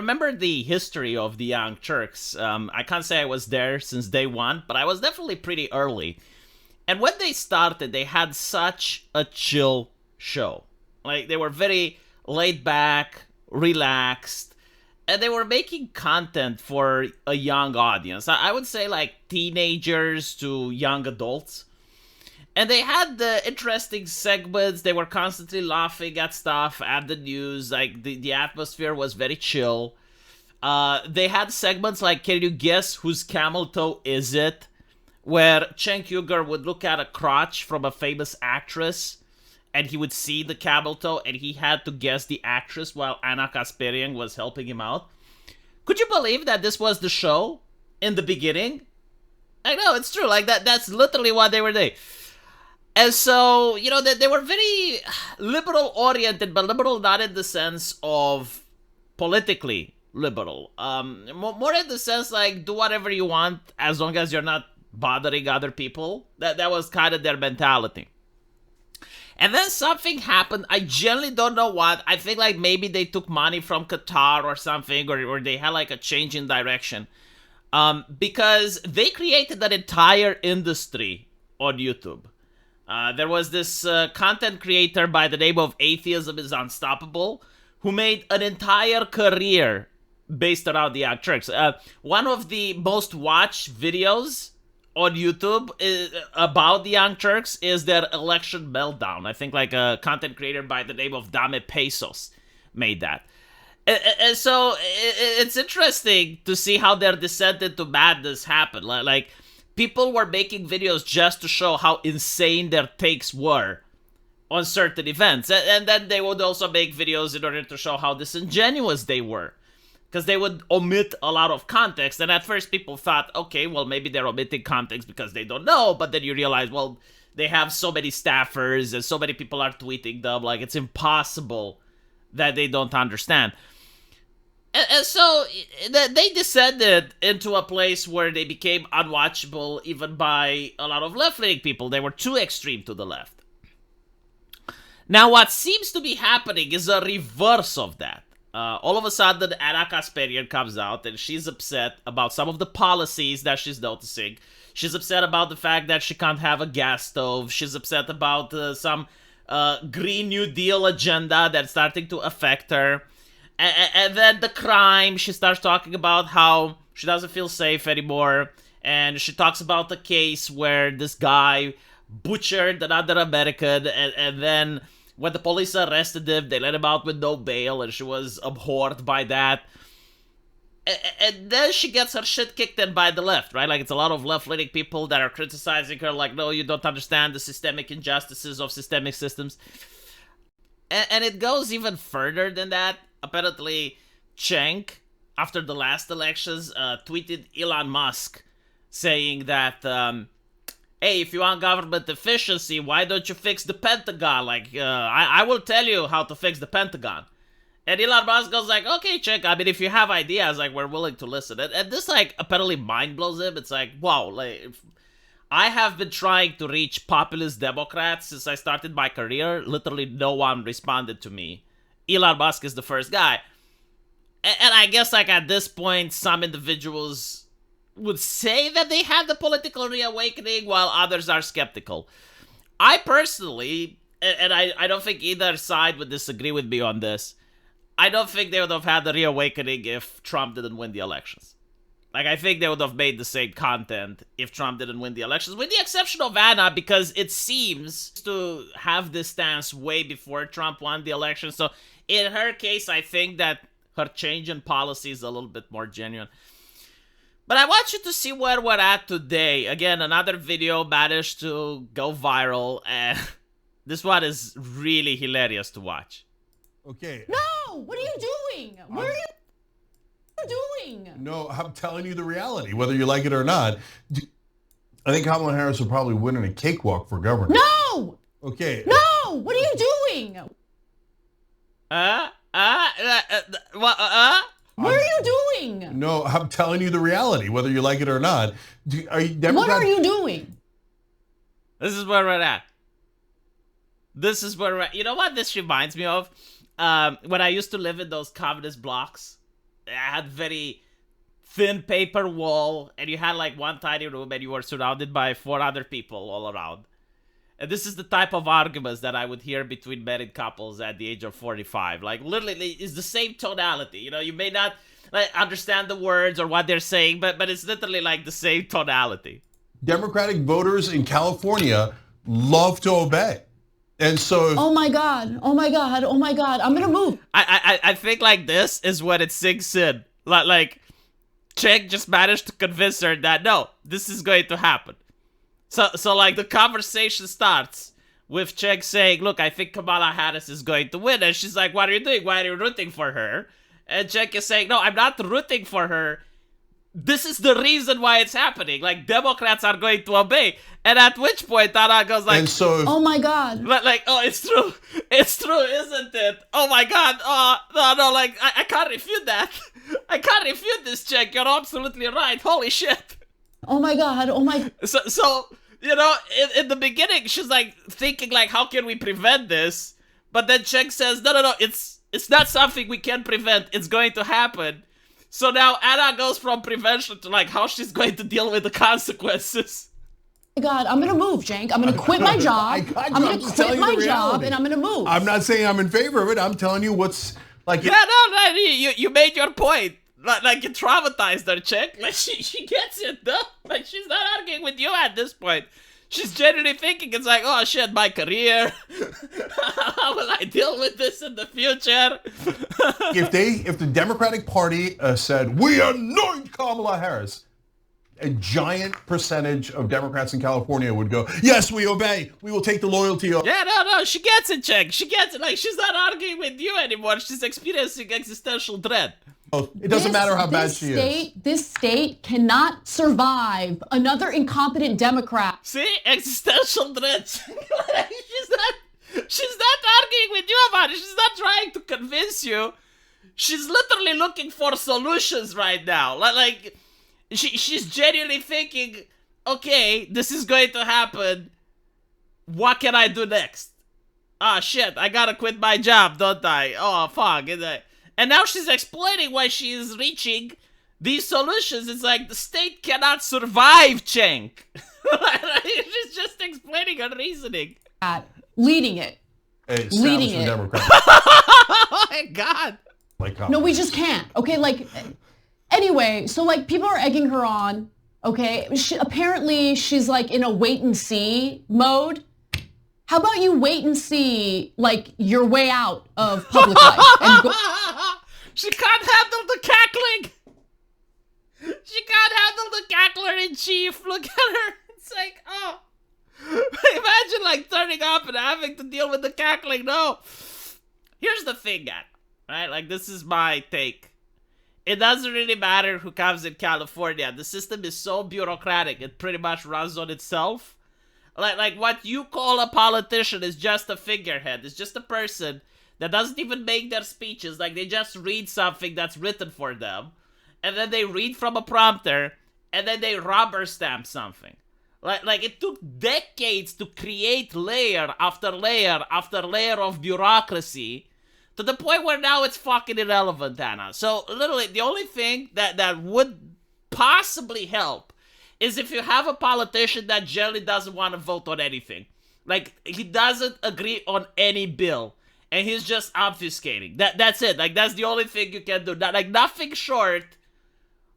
remember the history of the Young Turks. I can't say I was there since day one, but I was definitely pretty early. And when they started, they had such a chill show. Like, they were very laid back, relaxed, and they were making content for a young audience. I would say like teenagers to young adults. And they had the interesting segments. They were constantly laughing at stuff, at the news. Like, the atmosphere was very chill. They had segments like, can you guess whose camel toe is it? Where Cenk Uygur would look at a crotch from a famous actress, and he would see the camel toe, and he had to guess the actress while Anna Kasparian was helping him out. Could you believe that this was the show in the beginning? I know, it's true. Like, that's literally what they were doing. And so, you know, they were very liberal-oriented, but liberal not in the sense of politically liberal. More in the sense, like, do whatever you want as long as you're not bothering other people. That was kind of their mentality. And then something happened. I generally don't know what. I think, like, maybe they took money from Qatar or something, or they had, like, a change in direction. Because they created an entire industry on YouTube. There was this content creator by the name of Atheism is Unstoppable who made an entire career based around the Young Turks. One of the most watched videos on YouTube about the Young Turks is their election meltdown. I think like a content creator by the name of Dame Pesos made that. And so it's interesting to see how their descent into madness happened. Like, people were making videos just to show how insane their takes were on certain events. And then they would also make videos in order to show how disingenuous they were. Because they would omit a lot of context. And at first people thought, okay, well, maybe they're omitting context because they don't know. But then you realize, well, they have so many staffers and so many people are tweeting them. Like, it's impossible that they don't understand. And so they descended into a place where they became unwatchable even by a lot of left-leaning people. They were too extreme to the left. Now, what seems to be happening is a reverse of that. All of a sudden, Anna Kasparian comes out and she's upset about some of the policies that she's noticing. She's upset about the fact that she can't have a gas stove. She's upset about some Green New Deal agenda that's starting to affect her. And then the crime, she starts talking about how she doesn't feel safe anymore. And she talks about the case where this guy butchered another American. And then when the police arrested him, they let him out with no bail. And she was abhorred by that. And then she gets her shit kicked in by the left, right? Like, it's a lot of left-leaning people that are criticizing her. Like, no, you don't understand the systemic injustices of systemic systems. And it goes even further than that. Apparently, Cenk, after the last elections, tweeted Elon Musk saying that, hey, if you want government efficiency, why don't you fix the Pentagon? Like, I will tell you how to fix the Pentagon. And Elon Musk goes like, okay, Cenk, I mean, if you have ideas, like, we're willing to listen. And this, like, apparently mind blows him. It's like, wow, like, I have been trying to reach populist Democrats since I started my career. Literally no one responded to me. Elon Musk is the first guy. And I guess, like, at this point, some individuals would say that they had the political reawakening, while others are skeptical. I personally, and I don't think either side would disagree with me on this, I don't think they would have had the reawakening if Trump didn't win the elections. Like, I think they would have made the same content if Trump didn't win the elections, with the exception of Anna, because it seems to have this stance way before Trump won the election. So in her case, I think that her change in policy is a little bit more genuine. But I want you to see where we're at today. Again, another video managed to go viral, and this one is really hilarious to watch. Okay. No! What are you doing? What are you doing? No, I'm telling you the reality, whether you like it or not. I think Kamala Harris will probably win in a cakewalk for governor. No! Okay. No! What are you doing? What are you doing? No, I'm telling you the reality, whether you like it or not. Are you Democrat? What are you doing? This is where we're at. This is where we're at. You know what this reminds me of? When I used to live in those communist blocks had very thin paper wall, and you had like one tiny room, and you were surrounded by 4 other people all around. And this is the type of arguments that I would hear between married couples at the age of 45. Like, literally, it's the same tonality. You know, you may not like understand the words or what they're saying, but it's literally like the same tonality. Democratic voters in California love to obey. And so Oh my God. Oh my God. Oh my God. I'm gonna move. I think like this is when it sinks in. Like Cheng just managed to convince her that no, this is going to happen. So like the conversation starts with Cheng saying, look, I think Kamala Harris is going to win. And she's like, what are you doing? Why are you rooting for her? And Cheng is saying, no, I'm not rooting for her. This is the reason why it's happening. Like, Democrats are going to obey. And at which point, Tara goes like, and so Oh my God. like, oh, it's true. It's true, isn't it? Oh my God. Oh, no, like, I can't refute that. I can't refute this, Cheng. You're absolutely right. Holy shit. Oh my God. Oh my. So you know, in the beginning, she's like thinking like, how can we prevent this? But then Cheng says, no, it's not something we can prevent. It's going to happen. So now Anna goes from prevention to like how she's going to deal with the consequences. Oh my God, I'm gonna move, Cenk. I'm gonna quit my job. I'm gonna just quit telling you my the job reality. and I'm gonna move. I'm not saying I'm in favor of it. I'm telling you what's like. Yeah, no, you made your point. Like you traumatized her, Cheng. Like she gets it though. Like she's not arguing with you at this point. She's genuinely thinking it's like, oh shit, my career. How will I deal with this in the future? If the Democratic Party said we anoint Kamala Harris, a giant percentage of Democrats in California would go, yes, we obey. We will take the loyalty oath. Yeah, no, she gets it, Cheng. She gets it. Like she's not arguing with you anymore. She's experiencing existential dread. It doesn't matter how bad she is. This state cannot survive another incompetent Democrat. See, existential dread. she's not arguing with you about it. She's not trying to convince you. She's literally looking for solutions right now. Like she's genuinely thinking, okay, this is going to happen. What can I do next? Ah, shit, I gotta quit my job, don't I? Oh, fuck. And now she's explaining why she is reaching these solutions. It's like the state cannot survive, Cheng. She's just explaining her reasoning. Leading it. Leading it. Democrat. Oh my God. No, we just can't. Okay, like, anyway, so like people are egging her on. Okay, apparently she's like in a wait and see mode. How about you wait and see, like, your way out of public life? And She can't handle the cackling. She can't handle the cackler in chief. Look at her. It's like, oh. Imagine, like, turning up and having to deal with the cackling. No. Here's the thing, guy. Right? Like, this is my take. It doesn't really matter who comes in California. The system is so bureaucratic. It pretty much runs on itself. Like what you call a politician is just a figurehead. It's just a person that doesn't even make their speeches. Like, they just read something that's written for them. And then they read from a prompter. And then they rubber stamp something. Like it took decades to create layer after layer after layer of bureaucracy. To the point where now it's fucking irrelevant, Anna. So, literally, the only thing that would possibly help is if you have a politician that generally doesn't want to vote on anything. Like, he doesn't agree on any bill. And he's just obfuscating. That's it. Like, that's the only thing you can do. Like, nothing short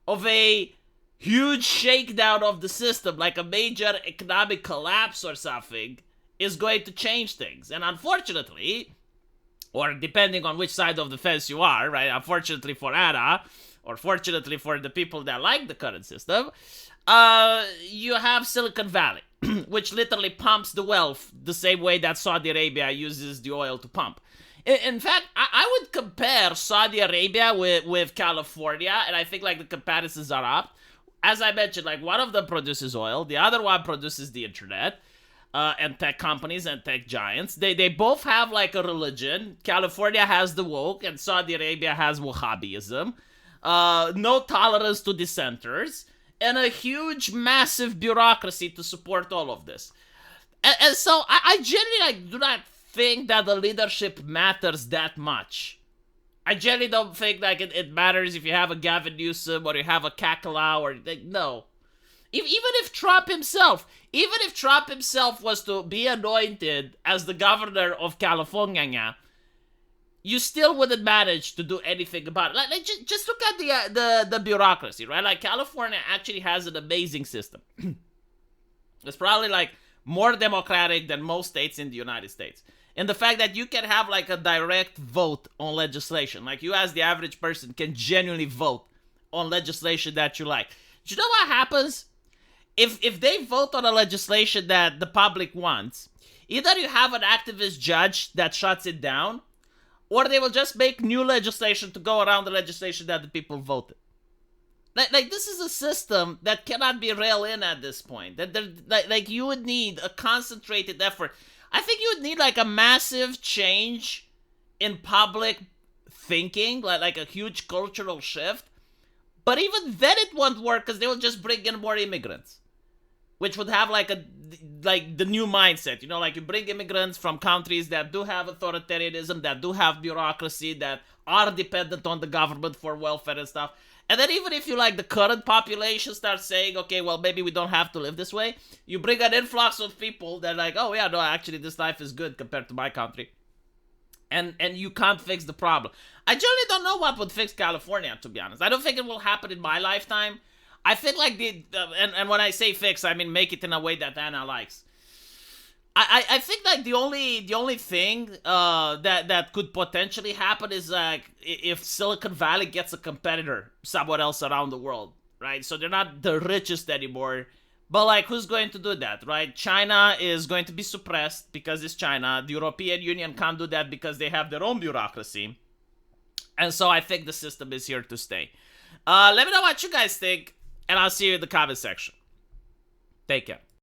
of a huge shakedown of the system, like a major economic collapse or something, is going to change things. And unfortunately, or depending on which side of the fence you are, right? Unfortunately for Anna, or fortunately for the people that like the current system, you have Silicon Valley, which literally pumps the wealth the same way that Saudi Arabia uses the oil to pump. In fact, I would compare Saudi Arabia with California, and I think like the comparisons are up. As I mentioned, like one of them produces oil, the other one produces the internet, and tech companies and tech giants. They both have like a religion. California has the woke, and Saudi Arabia has Wahhabism. No tolerance to dissenters. And a huge, massive bureaucracy to support all of this. And so I genuinely do not think that the leadership matters that much I generally don't think like it matters if you have a Gavin Newsom or you have a Kakala or like, no. Even if Trump himself was to be anointed as the governor of California, you still wouldn't manage to do anything about it. Like just look at the bureaucracy, right? Like California actually has an amazing system. It's probably like more democratic than most states in the United States. And the fact that you can have like a direct vote on legislation, like you as the average person can genuinely vote on legislation that you like. Do you know what happens? If they vote on a legislation that the public wants, either you have an activist judge that shuts it down, or they will just make new legislation to go around the legislation that the people voted. Like this is a system that cannot be railed in at this point. That you would need a concentrated effort. I think you would need like a massive change in public thinking, like a huge cultural shift. But even then it won't work because they will just bring in more immigrants, which would have like the new mindset. You know, like you bring immigrants from countries that do have authoritarianism, that do have bureaucracy, that are dependent on the government for welfare and stuff. And then even if you like the current population starts saying, okay, well, maybe we don't have to live this way, you bring an influx of people that are like, oh yeah, no, actually this life is good compared to my country. And you can't fix the problem. I generally don't know what would fix California, to be honest. I don't think it will happen in my lifetime. I think like and when I say fix, I mean make it in a way that Anna likes. I think like the only thing that could potentially happen is like if Silicon Valley gets a competitor somewhere else around the world, right? So they're not the richest anymore, but like who's going to do that, right? China is going to be suppressed because it's China. The European Union can't do that because they have their own bureaucracy, and so I think the system is here to stay. Let me know what you guys think, and I'll see you in the comment section. Take care.